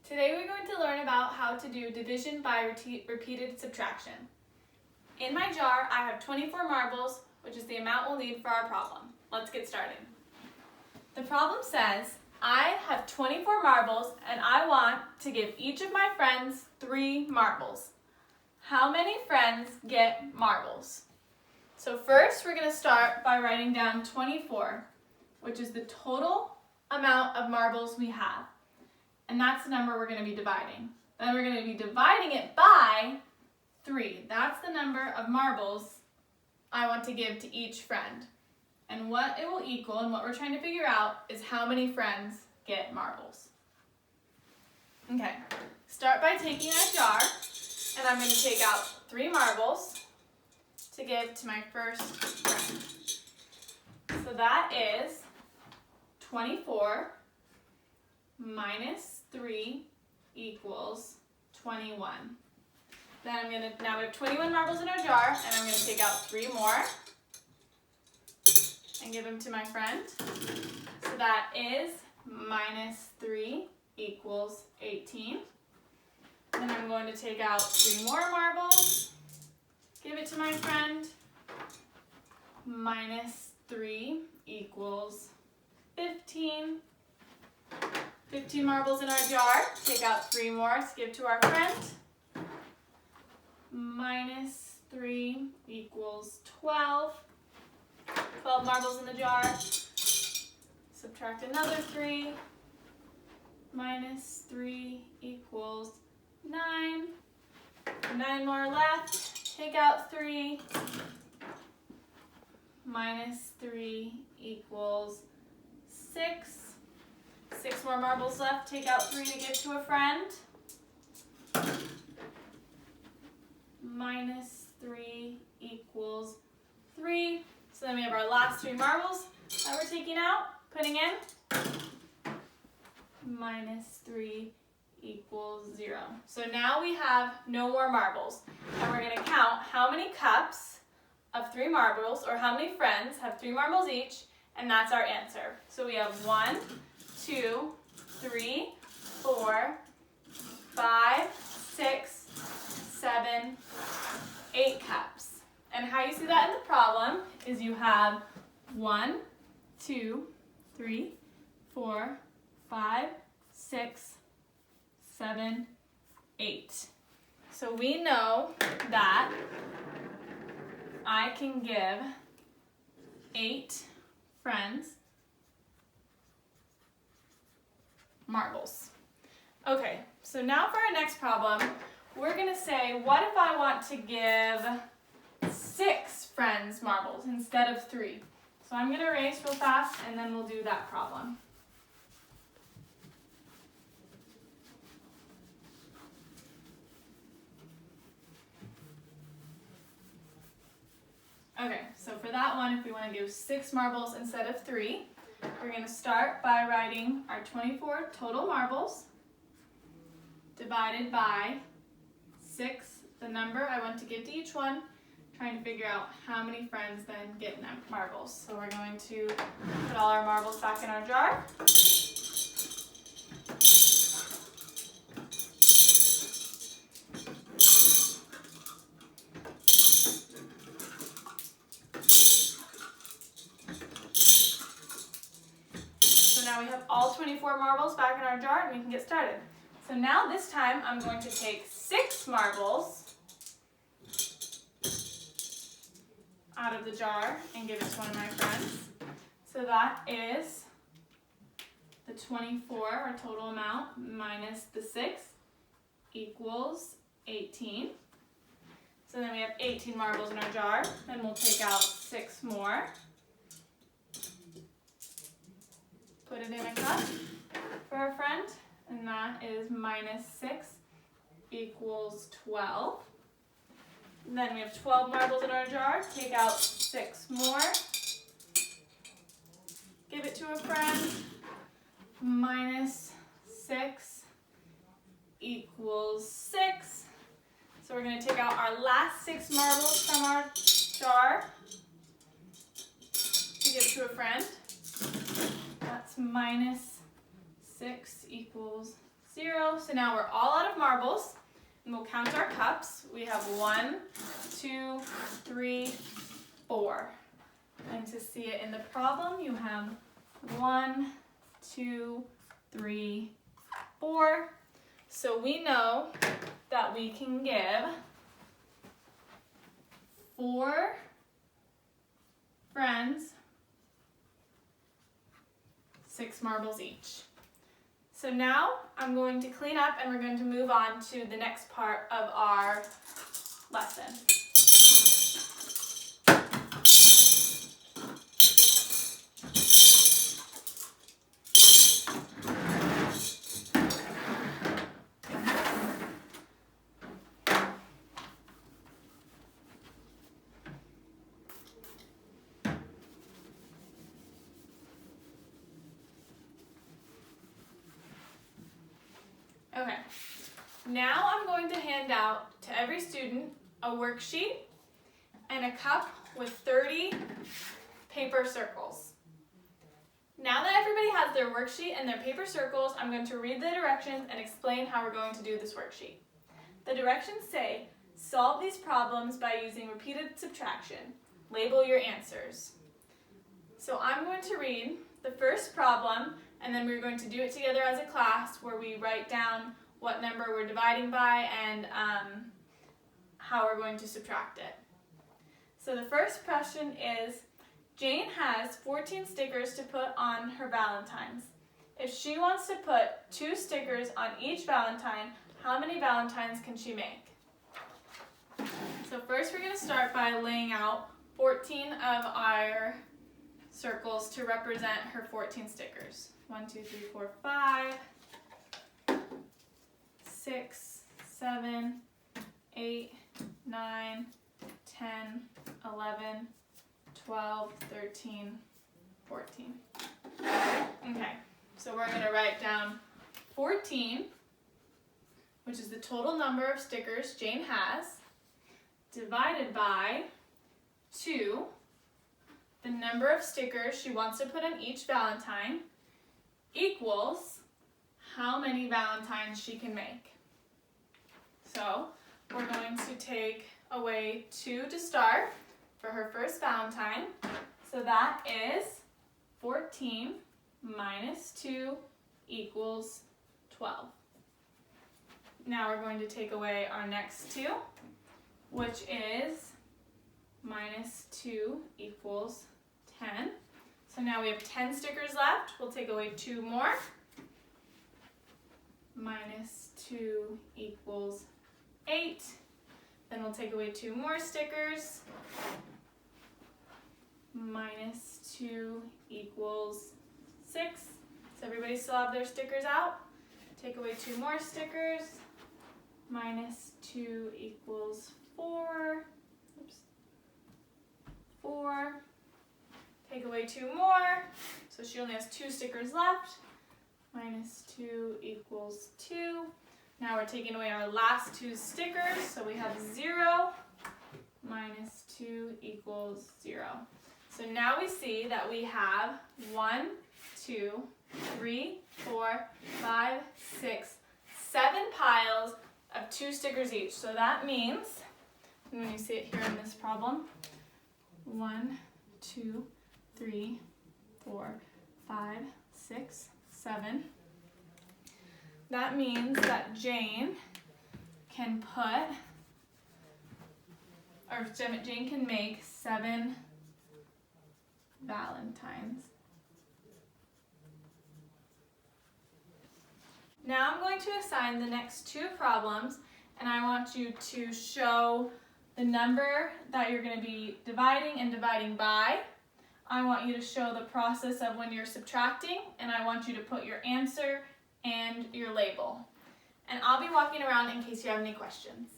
Today we're going to learn about how to do division by repeated subtraction. In my jar, I have 24 marbles, which is the amount we'll need for our problem. Let's get started. The problem says, I have 24 marbles and I want to give each of my friends 3 marbles. How many friends get marbles? So first we're going to start by writing down 24, which is the total amount of marbles we have. And that's the number we're going to be dividing. Then we're going to be dividing it by 3. That's the number of marbles I want to give to each friend. And what it will equal, and what we're trying to figure out, is how many friends get marbles. Okay, start by taking a jar, and I'm going to take out 3 marbles to give to my first friend. So that is 24 minus 3 equals 21. Then now we have 21 marbles in our jar, and I'm going to take out 3 more and give them to my friend. So that is minus 3 equals 18. Then I'm going to take out 3 more marbles, give it to my friend. Minus 3 equals 15. 15 marbles in our jar. Take out 3 more to give to our friend. Minus 3 equals 12. 12 marbles in the jar. Subtract another 3. Minus 3 equals 9. 9 more left. Take out 3. Minus 3 equals 6. 6 more marbles left. Take out 3 to give to a friend. Minus 3 equals 3. So then we have our last 3 marbles that we're taking out, putting in. Minus 3 equals 0. So now we have no more marbles. And we're going to count how many cups of 3 marbles, or how many friends have 3 marbles each, and that's our answer. So we have 1, 2, 3, 4, 5, 6, 7, 8 cups. And how you see that in the problem is you have 1, 2, 3, 4, 5, 6, 7, 8. So we know that I can give 8 friends marbles. Okay, so now for our next problem, we're going to say, what if I want to give 6 friends marbles instead of 3? So I'm going to erase real fast, and then we'll do that problem. Okay, so for that one, if we want to give 6 marbles instead of 3, we're going to start by writing our 24 total marbles divided by 6, the number I want to give to each one, trying to figure out how many friends then get marbles. So we're going to put all our marbles back in our jar. Now we have all 24 marbles back in our jar, and we can get started. So now this time I'm going to take 6 marbles out of the jar and give it to one of my friends. So that is the 24, our total amount, minus the 6 equals 18. So then we have 18 marbles in our jar. Then we'll take out 6 more. Put it in a cup for our friend, and that is minus 6 equals 12. And then we have 12 marbles in our jar. Take out 6 more. Give it to a friend. Minus 6 equals 6. So we're going to take out our last 6 marbles from our jar to give to a friend. That's minus 6 equals 0. So now we're all out of marbles, and we'll count our cups. We have 1, 2, 3, 4. And to see it in the problem, you have 1, 2, 3, 4. So we know that we can give 4 friends 6 marbles each. So now I'm going to clean up and we're going to move on to the next part of our lesson. Okay, now I'm going to hand out to every student a worksheet and a cup with 30 paper circles. Now that everybody has their worksheet and their paper circles, I'm going to read the directions and explain how we're going to do this worksheet. The directions say, solve these problems by using repeated subtraction. Label your answers. So I'm going to read the first problem, and then we're going to do it together as a class where we write down what number we're dividing by and how we're going to subtract it. So the first question is, Jane has 14 stickers to put on her Valentines. If she wants to put 2 stickers on each Valentine, how many Valentines can she make? So first we're going to start by laying out 14 of our circles to represent her 14 stickers. 1, 2, 3, 4, 5, 6, 7, 8, 9, 10, 11, 12, 13, 14. Okay, so we're going to write down 14, which is the total number of stickers Jane has, divided by 2, the number of stickers she wants to put on each Valentine, equals how many Valentines she can make. So we're going to take away 2 to start for her first Valentine. So that is 14 minus 2 equals 12. Now we're going to take away our next 2, which is minus 2 equals 10. So now we have 10 stickers left. We'll take away 2 more. Minus 2 equals 8. Then we'll take away 2 more stickers. Minus 2 equals 6. So everybody still have their stickers out. Take away 2 more stickers. Minus 2 equals 4. Oops. 4. Take away 2 more. So she only has 2 stickers left. Minus 2 equals 2. Now we're taking away our last 2 stickers. So we have 0 minus 2 equals 0. So now we see that we have 1, 2, 3, 4, 5, 6, 7 piles of 2 stickers each. So that means, when you see it here in this problem, 1, 2, 3, 4, 5, 6, 7. That means that Jane can make 7 Valentines. Now I'm going to assign the next 2 problems, and I want you to show the number that you're going to be dividing and dividing by. I want you to show the process of when you're subtracting, and I want you to put your answer and your label. And I'll be walking around in case you have any questions.